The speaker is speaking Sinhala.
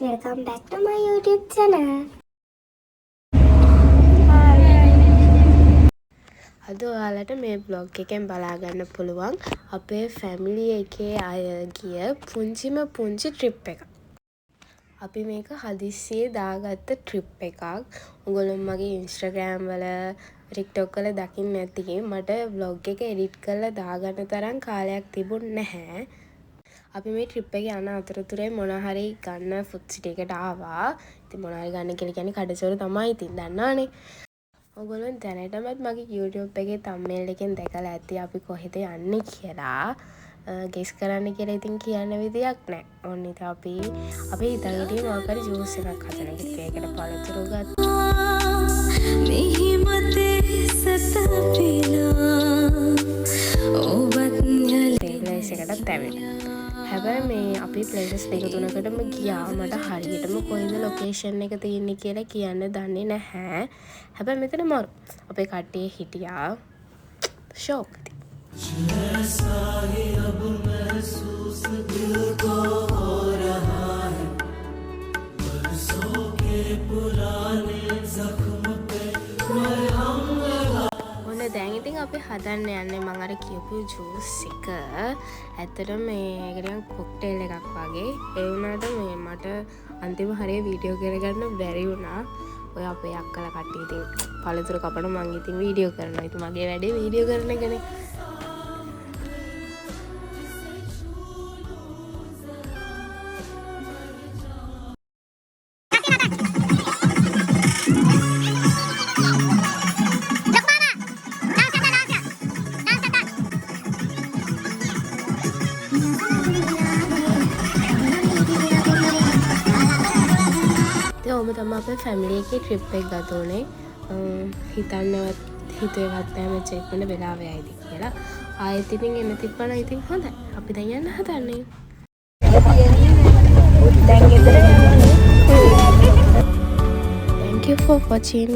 welcome back to my YouTube channel. අද ඔයාලට මේ vlog එකෙන් බලා ගන්න පුළුවන් අපේ family එකේ අය ගිය පුංචි trip එකක්. අපි මේක හදිස්සියේ දාගත්ත trip එකක්. ඔයගොල්ලෝ මගේ Instagram වල TikTok වල දකින්න ඇති. මට vlog එක edit කරලා දාගන්න තරම් කාලයක් තිබුණ නැහැ. අපි මේ ට්‍රිප් එකේ යන අතරතුරේ මොන හරි ගන්න ෆුඩ් සිටි එකට ආවා. ඉතින් මොන හරි ගන්න කියලා කියන්නේ කඩසොර තමයි. ඉතින් දන්නවනේ. ඔයගොල්ලෝ දැනටමත් මගේ YouTube එකේ thumbnail එකෙන් දැකලා ඇති අපි කොහෙද යන්නේ කියලා. ගෙස් කරන්න කියලා ඉතින් කියන්න විදියක් නැහැ. ඕන්න ඉතින් අපි හිතාගෙන හිටියේ මොකක් හරි ජූස් එකක් හදන්න. ඉතින් ඒකට පළතුරු ගත්තා. මෙහි මතේ සතපිලා ඔබත් ප්ලේස් එකටත් ඇවිල්ලා. හැබැයි මේ අපි ප්ලේසස් දෙක තුනකටම ගියා. මට හරියටම කොහෙද ලොකේෂන් එක තියෙන්නේ කියලා කියන්න දන්නේ නැහැ. හැබැයි මෙතන මරු අපේ කට්ටිය හිටියා. ෂොක්. දැන් ඉතින් අපි හදන්න යන්නේ මම අර කියපු ජූස් එක. ඇත්තටම මේක නිකන් කොක්ටේල් එකක් වගේ. ඒ වුණාට මේ මට අන්තිම හරිය වීඩියෝ කරගන්න බැරි වුණා. ඔය අපේ අක්කලා කට්ටිය ඉතින් පළතුරු කපන මං ඉතින් වීඩියෝ කරනවා. ඉතින් මගේ වැඩේ වීඩියෝ කරන එකනේ. ඔබ තමයි අපේ ෆැමිලි එකේ ට්‍රිප් එක ගත උනේ. හිතන්නවත් හිතේවත් නැහැ මෙච්චර ඉක්මනට වෙලාව යයිද කියලා. ආයෙත් ඉතින් එන්න තිබ්බනම් ඉතින් හොඳයි. අපි දැන් යන්න හදන්නේ. Thank you for watching.